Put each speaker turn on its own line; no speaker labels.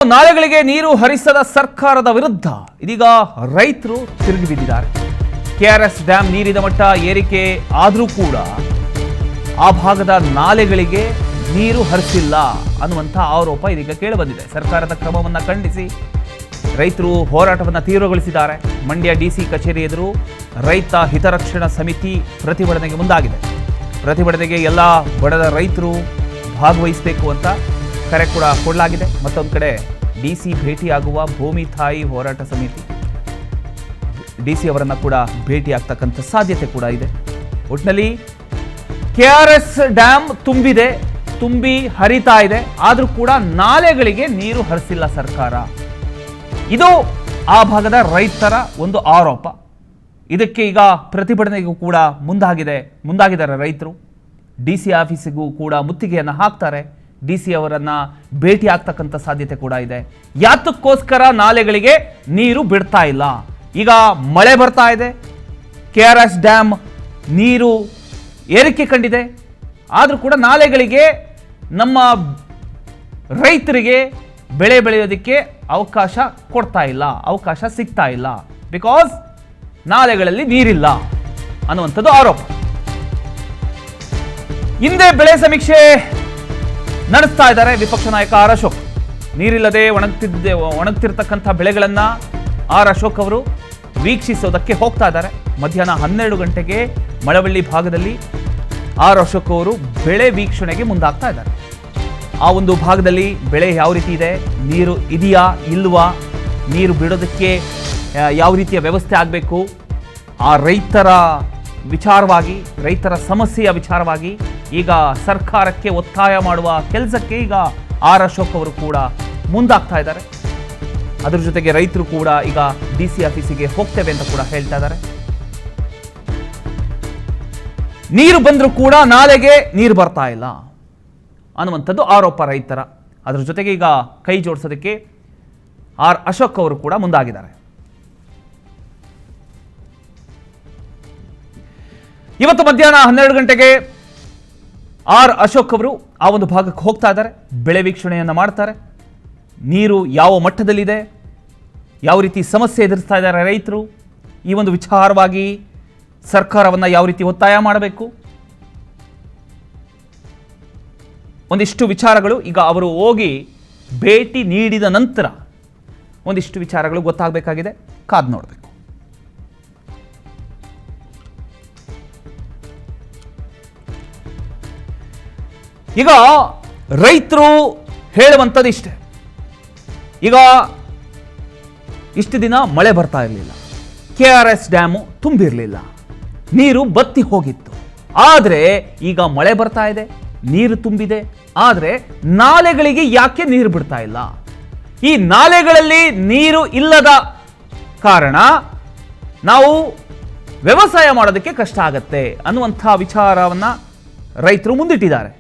ನಾಲೆಗಳಿಗೆ ನೀರು ಹರಿಸದ ಸರ್ಕಾರದ ವಿರುದ್ಧ ಇದೀಗ ರೈತರು ತಿರುಗಿ ಬಿದ್ದಿದ್ದಾರೆ. ಕೆಆರ್ಎಸ್ ಡ್ಯಾಂ ನೀರಿನ ಮಟ್ಟ ಏರಿಕೆ ಆದರೂ ಕೂಡ ಆ ಭಾಗದ ನಾಲೆಗಳಿಗೆ ನೀರು ಹರಿಸಿಲ್ಲ ಅನ್ನುವಂಥ ಆರೋಪ ಇದೀಗ ಕೇಳಿಬಂದಿದೆ. ಸರ್ಕಾರದ ಕ್ರಮವನ್ನು ಖಂಡಿಸಿ ರೈತರು ಹೋರಾಟವನ್ನು ತೀವ್ರಗೊಳಿಸಿದ್ದಾರೆ. ಮಂಡ್ಯ ಡಿಸಿ ಕಚೇರಿ ಎದುರು ರೈತ ಹಿತರಕ್ಷಣಾ ಸಮಿತಿ ಪ್ರತಿಭಟನೆಗೆ ಮುಂದಾಗಿದೆ. ಪ್ರತಿಭಟನೆಗೆ ಎಲ್ಲ ಬಡದ ರೈತರು ಭಾಗವಹಿಸಬೇಕು ಅಂತ ಕರೆ ಕೂಡ ಕೊಡಲಾಗಿದೆ. ಮತ್ತೊಂದು ಕಡೆ ಡಿಸಿ ಭೇಟಿಯಾಗುವ ಭೂಮಿ ತಾಯಿ ಹೋರಾಟ ಸಮಿತಿ ಡಿಸಿ ಅವರನ್ನ ಕೂಡ ಭೇಟಿ ಆಗ್ತಕ್ಕಂಥ ಸಾಧ್ಯತೆ ಕೂಡ ಇದೆ. ಒಟ್ಟಿನಲ್ಲಿ ಕೆಆರ್ಎಸ್ ಡ್ಯಾಂ ತುಂಬಿ ಹರಿತಾ ಇದೆ, ಆದರೂ ಕೂಡ ನಾಲೆಗಳಿಗೆ ನೀರು ಹರಿಸಿಲ್ಲ ಸರ್ಕಾರ. ಇದು ಆ ಭಾಗದ ರೈತರ ಒಂದು ಆರೋಪ. ಇದಕ್ಕೆ ಈಗ ಪ್ರತಿಭಟನೆಗೂ ಕೂಡ ಮುಂದಾಗಿದ್ದಾರೆ ರೈತರು. ಡಿಸಿ ಆಫೀಸಿಗೂ ಕೂಡ ಮುತ್ತಿಗೆಯನ್ನು ಹಾಕ್ತಾರೆ. ಡಿಸಿ ಅವರನ್ನ ಭೇಟಿ ಆಗ್ತಕ್ಕಂಥ ಸಾಧ್ಯತೆ ಕೂಡ ಇದೆ. ಯಾತಕ್ಕೋಸ್ಕರ ನಾಲೆಗಳಿಗೆ ನೀರು ಬಿಡ್ತಾ ಇಲ್ಲ? ಈಗ ಮಳೆ ಬರ್ತಾ ಇದೆ, ಕೆಆರ್ಎಸ್ ಡ್ಯಾಂ ನೀರು ಏರಿಕೆ ಕಂಡಿದೆ, ಆದರೂ ಕೂಡ ನಾಲೆಗಳಿಗೆ ನಮ್ಮ ರೈತರಿಗೆ ಬೆಳೆ ಬೆಳೆಯೋದಕ್ಕೆ ಅವಕಾಶ ಕೊಡ್ತಾ ಇಲ್ಲ, ಅವಕಾಶ ಸಿಗ್ತಾ ಇಲ್ಲ. ಬಿಕಾಸ್ ನಾಲೆಗಳಲ್ಲಿ ನೀರಿಲ್ಲ ಅನ್ನುವಂಥದ್ದು ಆರೋಪ. ಹಿಂದೆ ಬೆಳೆ ಸಮೀಕ್ಷೆ ನಡೆಸ್ತಾ ಇದ್ದಾರೆ ವಿಪಕ್ಷ ನಾಯಕ ಆರ್ ಅಶೋಕ್. ನೀರಿಲ್ಲದೆ ಒಣಗ್ತಿರ್ತಕ್ಕಂಥ ಬೆಳೆಗಳನ್ನ ಆರ್ ಅಶೋಕ್ ಅವರು ವೀಕ್ಷಿಸೋದಕ್ಕೆ ಹೋಗ್ತಾ ಇದ್ದಾರೆ. ಮಧ್ಯಾಹ್ನ 12 ಗಂಟೆಗೆ ಮಳವಳ್ಳಿ ಭಾಗದಲ್ಲಿ ಆರ್ ಅಶೋಕ್ ಅವರು ಬೆಳೆ ವೀಕ್ಷಣೆಗೆ ಮುಂದಾಗ್ತಾ ಇದ್ದಾರೆ. ಆ ಒಂದು ಭಾಗದಲ್ಲಿ ಬೆಳೆ ಯಾವ ರೀತಿ ಇದೆ, ನೀರು ಇದೆಯಾ ಇಲ್ವಾ, ನೀರು ಬಿಡೋದಕ್ಕೆ ಯಾವ ರೀತಿಯ ವ್ಯವಸ್ಥೆ ಆಗಬೇಕು, ಆ ರೈತರ ವಿಚಾರವಾಗಿ, ರೈತರ ಸಮಸ್ಯೆಯ ವಿಚಾರವಾಗಿ ಈಗ ಸರ್ಕಾರಕ್ಕೆ ಒತ್ತಾಯ ಮಾಡುವ ಕೆಲಸಕ್ಕೆ ಈಗ ಆರ್ ಅಶೋಕ್ ಅವರು ಕೂಡ ಮುಂದಾಗ್ತಾ ಇದ್ದಾರೆ. ಅದ್ರ ಜೊತೆಗೆ ರೈತರು ಕೂಡ ಈಗ ಡಿಸಿ ಆಫೀಸಿಗೆ ಹೋಗ್ತೇವೆ ಅಂತ ಕೂಡ ಹೇಳ್ತಾ ಇದ್ದಾರೆ. ನೀರು ಬಂದರೂ ಕೂಡ ನಾಲೆಗೆ ನೀರು ಬರ್ತಾ ಇಲ್ಲ ಅನ್ನುವಂಥದ್ದು ಆರೋಪ ರೈತರ. ಅದ್ರ ಜೊತೆಗೆ ಈಗ ಕೈ ಜೋಡಿಸೋದಕ್ಕೆ ಆರ್ ಅಶೋಕ್ ಅವರು ಕೂಡ ಮುಂದಾಗಿದ್ದಾರೆ. ಇವತ್ತು ಮಧ್ಯಾಹ್ನ 12 ಗಂಟೆಗೆ ಆರ್ ಅಶೋಕ್ ಅವರು ಆ ಒಂದು ಭಾಗಕ್ಕೆ ಹೋಗ್ತಾ ಇದ್ದಾರೆ, ಬೆಳೆ ವೀಕ್ಷಣೆಯನ್ನು ಮಾಡ್ತಾರೆ. ನೀರು ಯಾವ ಮಟ್ಟದಲ್ಲಿದೆ, ಯಾವ ರೀತಿ ಸಮಸ್ಯೆ ಎದುರಿಸ್ತಾ ಇದ್ದಾರೆ ರೈತರು, ಈ ಒಂದು ವಿಚಾರವಾಗಿ ಸರ್ಕಾರವನ್ನು ಯಾವ ರೀತಿ ಒತ್ತಾಯ ಮಾಡಬೇಕು, ಒಂದಿಷ್ಟು ವಿಚಾರಗಳು ಈಗ ಅವರು ಹೋಗಿ ಭೇಟಿ ನೀಡಿದ ನಂತರ ಒಂದಿಷ್ಟು ವಿಚಾರಗಳು ಗೊತ್ತಾಗಬೇಕಾಗಿದೆ. ಕಾದು ನೋಡಬೇಕು. ಈಗ ರೈತರು ಹೇಳುವಂಥದ್ದು ಇಷ್ಟೇ. ಈಗ ಇಷ್ಟು ದಿನ ಮಳೆ ಬರ್ತಾ ಇರಲಿಲ್ಲ, ಕೆಆರ್ಎಸ್ ಡ್ಯಾಮು ತುಂಬಿರಲಿಲ್ಲ, ನೀರು ಬತ್ತಿ ಹೋಗಿತ್ತು. ಆದರೆ ಈಗ ಮಳೆ ಬರ್ತಾ ಇದೆ, ನೀರು ತುಂಬಿದೆ, ಆದರೆ ನಾಲೆಗಳಿಗೆ ಯಾಕೆ ನೀರು ಬಿಡ್ತಾ ಇಲ್ಲ? ಈ ನಾಲೆಗಳಲ್ಲಿ ನೀರು ಇಲ್ಲದ ಕಾರಣ ನಾವು ವ್ಯವಸಾಯ ಮಾಡೋದಕ್ಕೆ ಕಷ್ಟ ಆಗತ್ತೆ ಅನ್ನುವಂಥ ವಿಚಾರವನ್ನ ರೈತರು ಮುಂದಿಟ್ಟಿದ್ದಾರೆ.